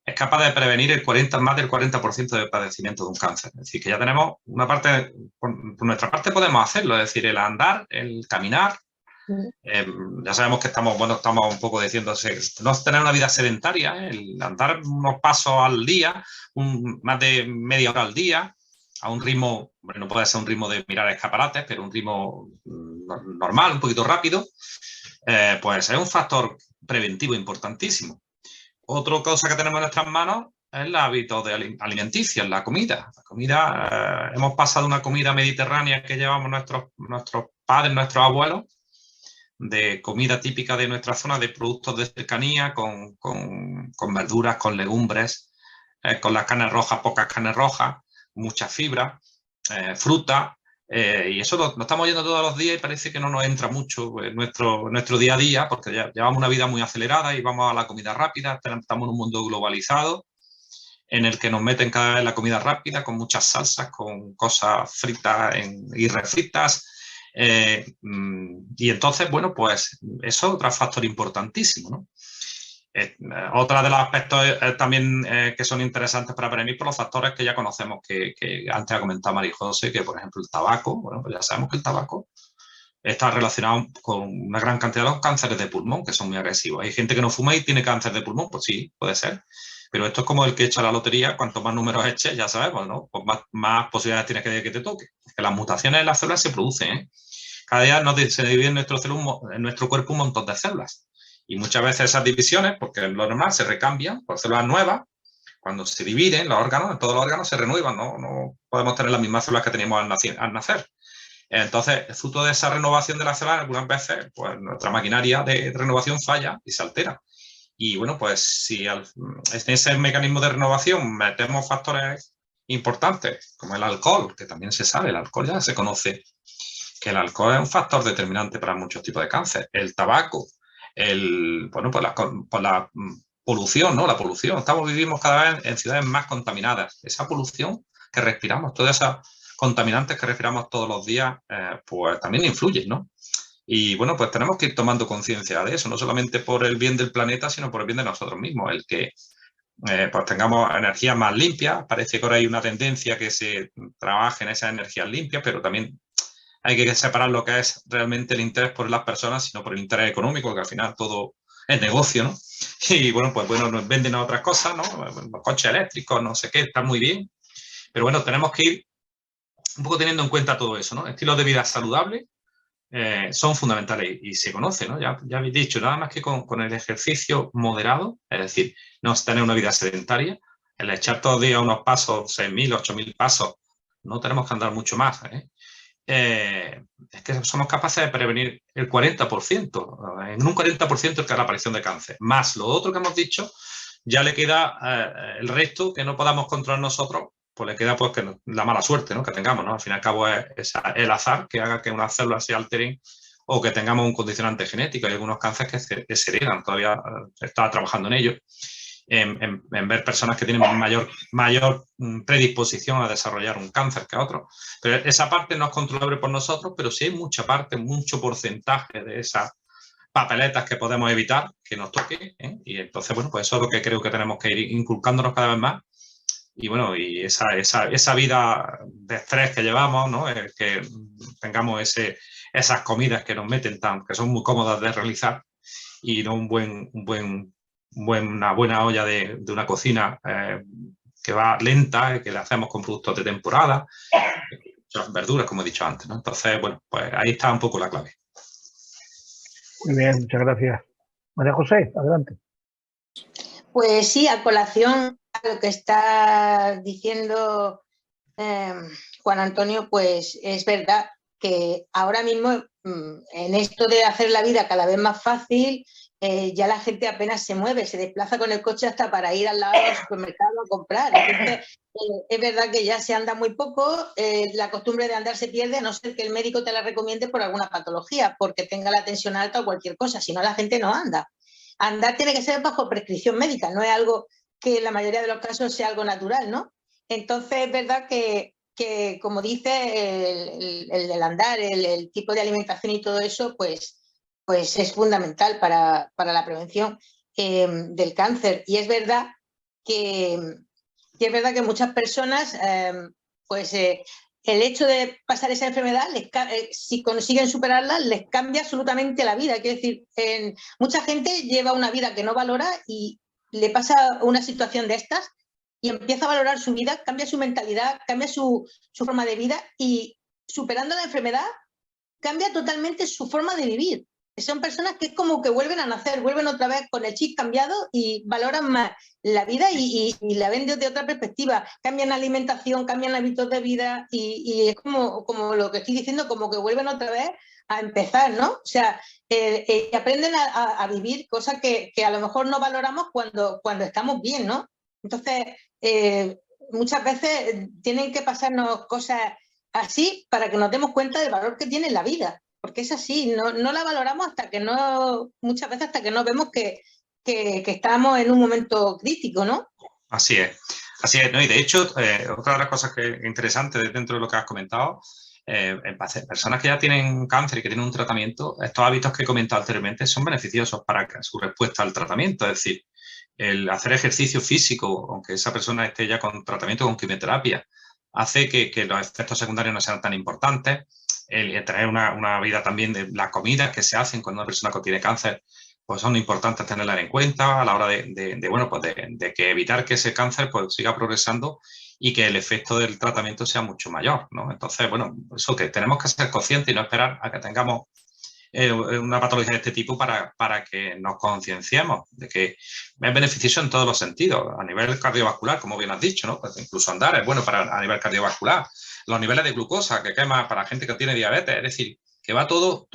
Es capaz de prevenir más del 40% del padecimiento de un cáncer. Es decir, que ya tenemos una parte, por nuestra parte podemos hacerlo, es decir, el andar, el caminar. Ya sabemos que estamos un poco diciéndose, no tener una vida sedentaria, el andar unos pasos al día, más de media hora al día, a un ritmo, bueno, no puede ser un ritmo de mirar escaparates, pero un ritmo normal, un poquito rápido, pues es un factor preventivo importantísimo. Otra cosa que tenemos en nuestras manos es el hábito alimenticio, la comida. La comida, hemos pasado una comida mediterránea que llevamos nuestros padres, nuestros abuelos, de comida típica de nuestra zona, de productos de cercanía, con verduras, con legumbres, con las carnes rojas, pocas carnes rojas, mucha fibra, fruta, y eso lo estamos oyendo todos los días y parece que no nos entra mucho en nuestro día a día, porque ya llevamos una vida muy acelerada y vamos a la comida rápida, estamos en un mundo globalizado en el que nos meten cada vez la comida rápida, con muchas salsas, con cosas fritas y refritas. Y entonces, bueno, pues eso es otro factor importantísimo, ¿no? Otro de los aspectos también que son interesantes para prevenir por los factores que ya conocemos, que antes ha comentado María José, que por ejemplo el tabaco, bueno, pues ya sabemos que el tabaco está relacionado con una gran cantidad de los cánceres de pulmón, que son muy agresivos. Hay gente que no fuma y tiene cáncer de pulmón, pues sí, puede ser. Pero esto es como el que echa la lotería, cuanto más números eches, ya sabemos, ¿no? Pues más posibilidades tienes que te toque. Que las mutaciones en las células se producen, ¿eh? Cada día se divide en nuestro cuerpo un montón de células. Y muchas veces esas divisiones, porque es lo normal, se recambian por células nuevas. Cuando se dividen los órganos, todos los órganos se renuevan, no podemos tener las mismas células que teníamos al nacer. Entonces, fruto de esa renovación de las células, algunas veces pues, nuestra maquinaria de renovación falla y se altera. Y bueno, pues si en ese mecanismo de renovación metemos factores importantes, como el alcohol, que también se sabe, el alcohol ya se conoce, que el alcohol es un factor determinante para muchos tipos de cáncer. El tabaco, bueno, pues la polución, ¿no? La polución. Vivimos cada vez en ciudades más contaminadas. Esa polución que respiramos, todas esas contaminantes que respiramos todos los días, pues también influyen, ¿no? Y bueno, pues tenemos que ir tomando conciencia de eso, no solamente por el bien del planeta, sino por el bien de nosotros mismos, el que pues tengamos energías más limpias. Parece que ahora hay una tendencia que se trabaje en esas energías limpias, pero también hay que separar lo que es realmente el interés por las personas, sino por el interés económico, que al final todo es negocio, ¿no? Y bueno, pues bueno, nos venden otras cosas, ¿no? Los coches eléctricos, no sé qué, están muy bien, pero bueno, tenemos que ir un poco teniendo en cuenta todo eso, ¿no? Estilos de vida saludables son fundamentales y se conoce, ¿no? Ya habéis dicho, nada más que con el ejercicio moderado, es decir, no tener una vida sedentaria, el echar todos los días unos pasos, 6.000, 8.000 pasos, no tenemos que andar mucho más, ¿eh? Es que somos capaces de prevenir el 40%, en un 40% que es la aparición de cáncer. Más lo otro que hemos dicho, ya le queda el resto que no podamos controlar nosotros, pues le queda pues la mala suerte, ¿no?, que tengamos, ¿no? Al fin y al cabo es el azar que haga que unas células se alteren o que tengamos un condicionante genético. Hay algunos cánceres que se heredan, todavía estaba trabajando en ello, en ver personas que tienen mayor predisposición a desarrollar un cáncer que a otros. Pero esa parte no es controlable por nosotros, pero sí hay mucha parte, mucho porcentaje de esas papeletas que podemos evitar que nos toque, ¿eh? Y entonces, bueno, pues eso es lo que creo que tenemos que ir inculcándonos cada vez más. Y bueno, y esa vida de estrés que llevamos, ¿no?, que tengamos esas comidas que nos meten que son muy cómodas de realizar, y no una buena olla de una cocina que va lenta, que le hacemos con productos de temporada, muchas verduras, como he dicho antes, ¿no? Entonces, bueno, pues ahí está un poco la clave. Muy bien, muchas gracias. María José, adelante. Pues sí, a colación a lo que está diciendo Juan Antonio, pues es verdad que ahora mismo en esto de hacer la vida cada vez más fácil, ya la gente apenas se mueve, se desplaza con el coche hasta para ir al lado del supermercado a comprar. Entonces, es verdad que ya se anda muy poco, la costumbre de andar se pierde, a no ser que el médico te la recomiende por alguna patología, porque tenga la tensión alta o cualquier cosa, si no la gente no anda. Andar tiene que ser bajo prescripción médica, no es algo que en la mayoría de los casos sea algo natural, ¿no? Entonces es verdad que como dice, el andar, el tipo de alimentación y todo eso, pues es fundamental para la prevención del cáncer. Y es verdad que muchas personas, el hecho de pasar esa enfermedad, si consiguen superarla, les cambia absolutamente la vida. Quiero decir, mucha gente lleva una vida que no valora y le pasa una situación de estas y empieza a valorar su vida, cambia su mentalidad, cambia su forma de vida, y superando la enfermedad cambia totalmente su forma de vivir. Son personas que es como que vuelven a nacer, vuelven otra vez con el chip cambiado y valoran más la vida y la ven desde otra perspectiva. Cambian la alimentación, cambian hábitos de vida y es como lo que estoy diciendo, como que vuelven otra vez a empezar, ¿no? O sea, aprenden a vivir cosas que a lo mejor no valoramos cuando estamos bien, ¿no? Entonces, muchas veces tienen que pasarnos cosas así para que nos demos cuenta del valor que tiene la vida. Porque es así, no la valoramos muchas veces hasta que no vemos que estamos en un momento crítico, ¿no? Así es, ¿no? Y de hecho, otra de las cosas que interesantes dentro de lo que has comentado, en personas que ya tienen cáncer y que tienen un tratamiento, estos hábitos que he comentado anteriormente son beneficiosos para su respuesta al tratamiento. Es decir, el hacer ejercicio físico, aunque esa persona esté ya con tratamiento con quimioterapia, hace que los efectos secundarios no sean tan importantes. El tener una vida también de las comidas que se hacen cuando una persona tiene cáncer, pues son importantes tenerlas en cuenta a la hora de que evitar que ese cáncer pues siga progresando y que el efecto del tratamiento sea mucho mayor, ¿no? Entonces, bueno, eso que tenemos que ser conscientes y no esperar a que tengamos una patología de este tipo para que nos concienciemos de que es beneficioso en todos los sentidos, a nivel cardiovascular, como bien has dicho, ¿no? Pues incluso andar es bueno a nivel cardiovascular. Los niveles de glucosa que quema para la gente que tiene diabetes, es decir, que va todo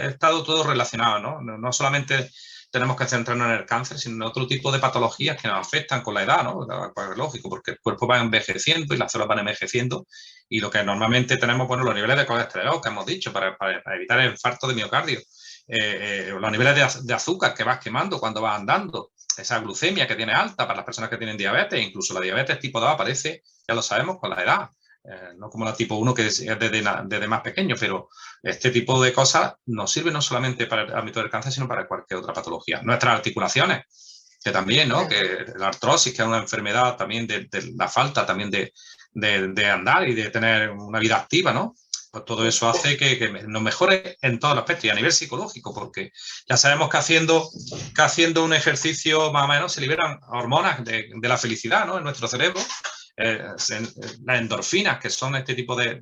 estado todo relacionado, ¿no? No solamente tenemos que centrarnos en el cáncer, sino en otro tipo de patologías que nos afectan con la edad, ¿no? Pues es lógico, porque el cuerpo va envejeciendo y las células van envejeciendo, y lo que normalmente tenemos, bueno, los niveles de colesterol que hemos dicho para evitar el infarto de miocardio, los niveles de azúcar que vas quemando cuando vas andando, esa glucemia que tiene alta para las personas que tienen diabetes, incluso la diabetes tipo 2 aparece, ya lo sabemos, con la edad. No como la tipo 1 que es desde más pequeño, pero este tipo de cosas nos sirven no solamente para el ámbito del cáncer, sino para cualquier otra patología. Nuestras articulaciones, que también, ¿no? Que la artrosis, que es una enfermedad también de la falta también de andar y de tener una vida activa, ¿no? Pues todo eso hace que nos mejore en todos los aspectos y a nivel psicológico, porque ya sabemos que haciendo un ejercicio más o menos se liberan hormonas de la felicidad, ¿no? En nuestro cerebro. Las endorfinas, que son este tipo de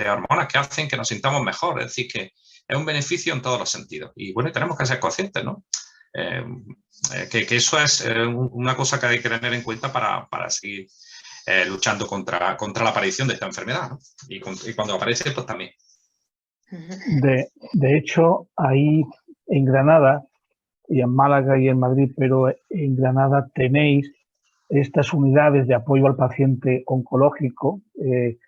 hormonas que hacen que nos sintamos mejor. Es decir, que es un beneficio en todos los sentidos. Y bueno, tenemos que ser conscientes, ¿no? Que eso es una cosa que hay que tener en cuenta para seguir luchando contra la aparición de esta enfermedad, ¿no? Y cuando aparece, pues también. De hecho, ahí en Granada y en Málaga y en Madrid, pero en Granada tenéis estas unidades de apoyo al paciente oncológico, que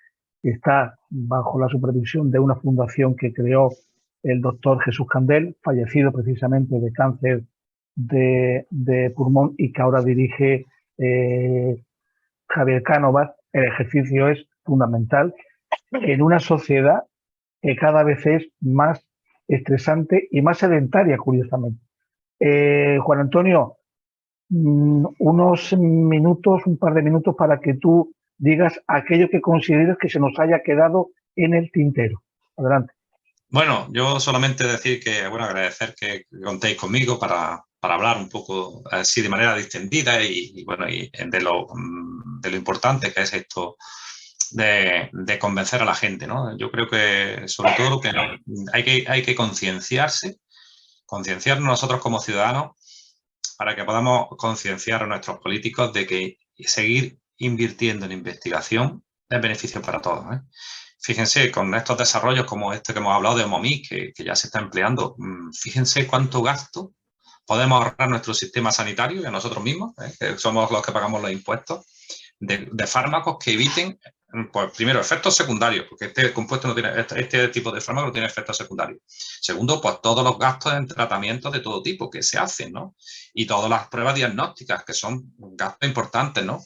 está bajo la supervisión de una fundación que creó el doctor Jesús Candel, fallecido precisamente de cáncer de pulmón, y que ahora dirige Javier Cánovas. El ejercicio es fundamental en una sociedad que cada vez es más estresante y más sedentaria, curiosamente. Juan Antonio, unos minutos, un par de minutos para que tú digas aquello que consideres que se nos haya quedado en el tintero. Adelante. Bueno, yo solamente decir que, bueno, agradecer que contéis conmigo para hablar un poco así de manera distendida y de lo importante que es esto de convencer a la gente, ¿no? Yo creo que sobre todo lo que hay que concienciarnos nosotros como ciudadanos para que podamos concienciar a nuestros políticos de que seguir invirtiendo en investigación es beneficio para todos, ¿eh? Fíjense, con estos desarrollos como este que hemos hablado de Momix, que ya se está empleando, fíjense cuánto gasto podemos ahorrar nuestro sistema sanitario y a nosotros mismos, que somos los que pagamos los impuestos, de fármacos que eviten, pues primero, efectos secundarios, porque este tipo de fármaco no tiene efectos secundarios. Segundo, pues todos los gastos en tratamientos de todo tipo que se hacen, ¿no? Y todas las pruebas diagnósticas, que son gastos importantes, ¿no?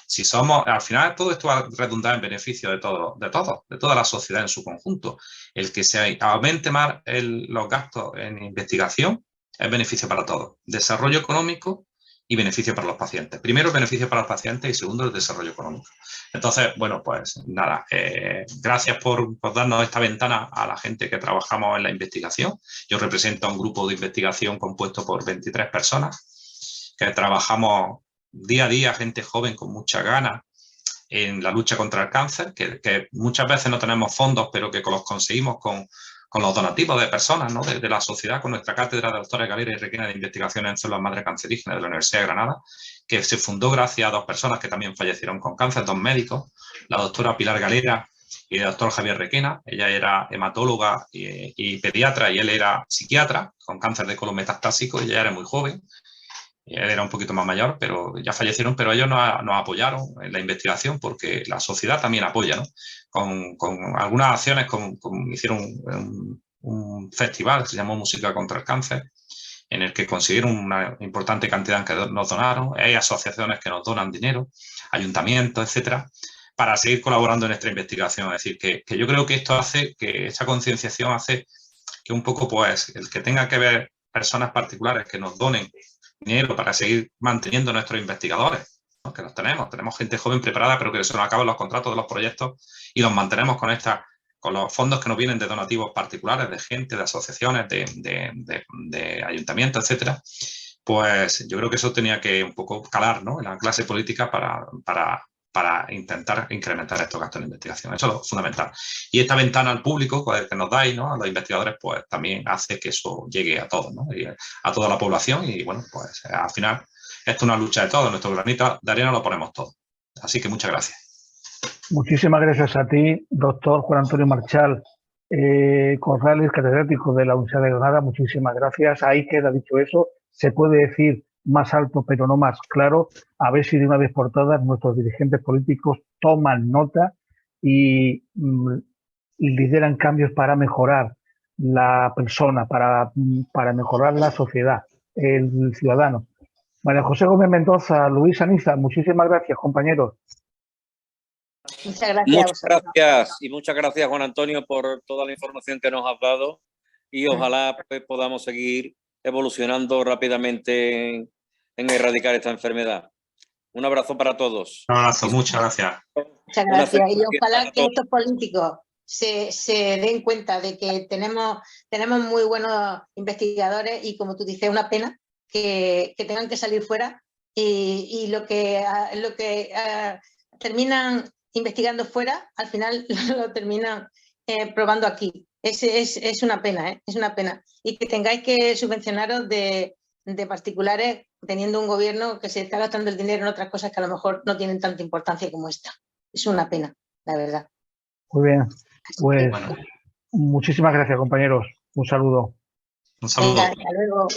Si somos, al final todo esto va a redundar en beneficio de toda la sociedad en su conjunto. El que se aumente más los gastos en investigación es beneficio para todos. Desarrollo económico y beneficio para los pacientes. Primero, beneficio para los pacientes y segundo, el desarrollo económico. Entonces, bueno, pues nada, gracias por darnos esta ventana a la gente que trabajamos en la investigación. Yo represento a un grupo de investigación compuesto por 23 personas que trabajamos día a día, gente joven con mucha ganas en la lucha contra el cáncer, que muchas veces no tenemos fondos, pero que los conseguimos con los donativos de personas, ¿no? de la sociedad, con nuestra cátedra de doctora Galera y Requena de investigación en células madre cancerígenas de la Universidad de Granada, que se fundó gracias a dos personas que también fallecieron con cáncer, dos médicos, la doctora Pilar Galera y el doctor Javier Requena. Ella era hematóloga y pediatra y él era psiquiatra con cáncer de colon metastásico, y ella era muy joven. Él era un poquito más mayor, pero ya fallecieron, pero ellos nos apoyaron en la investigación porque la sociedad también apoya, ¿no? Con algunas acciones, hicieron un festival que se llamó Música contra el Cáncer, en el que consiguieron una importante cantidad que nos donaron. Hay asociaciones que nos donan dinero, ayuntamientos, etcétera, para seguir colaborando en esta investigación. Es decir, que yo creo que esto hace, que esa concienciación hace que un poco, pues, el que tenga que ver personas particulares que nos donen dinero para seguir manteniendo nuestros investigadores, ¿no? Que los tenemos gente joven preparada, pero que se nos acaban los contratos de los proyectos y los mantenemos con los fondos que nos vienen de donativos particulares, de gente, de asociaciones, de ayuntamientos, etcétera. Pues yo creo que eso tenía que un poco calar, ¿no? En la clase política para intentar incrementar estos gastos en investigación. Eso es fundamental. Y esta ventana al público que nos dais, ¿no? A los investigadores, pues también hace que eso llegue a todos, ¿no? Y a toda la población. Y bueno, pues al final esto es una lucha de todos. Nuestro granito de arena lo ponemos todos. Así que muchas gracias. Muchísimas gracias a ti, doctor Juan Antonio Marchal Corrales, catedrático de la Universidad de Granada. Muchísimas gracias. Ahí queda dicho eso. Se puede decir más alto, pero no más claro. A ver si de una vez por todas nuestros dirigentes políticos toman nota y lideran cambios para mejorar la persona, para mejorar la sociedad, el ciudadano. María José Gómez Mendoza, Luis Aniza, muchísimas gracias, compañeros. Muchas gracias. Muchas gracias y muchas gracias, Juan Antonio, por toda la información que nos has dado, y ojalá pues, podamos seguir evolucionando rápidamente en erradicar esta enfermedad. Un abrazo para todos. Un abrazo, muchas gracias. Muchas gracias. Y ojalá que estos políticos se den cuenta de que tenemos muy buenos investigadores y, como tú dices, una pena que tengan que salir fuera y lo que terminan investigando fuera, al final lo terminan probando aquí. Es una pena, ¿eh? Es una pena. Y que tengáis que subvencionaros de particulares teniendo un gobierno que se está gastando el dinero en otras cosas que a lo mejor no tienen tanta importancia como esta. Es una pena, la verdad. Muy bien. Pues muchísimas gracias, compañeros. Un saludo. Un saludo. Venga, hasta luego.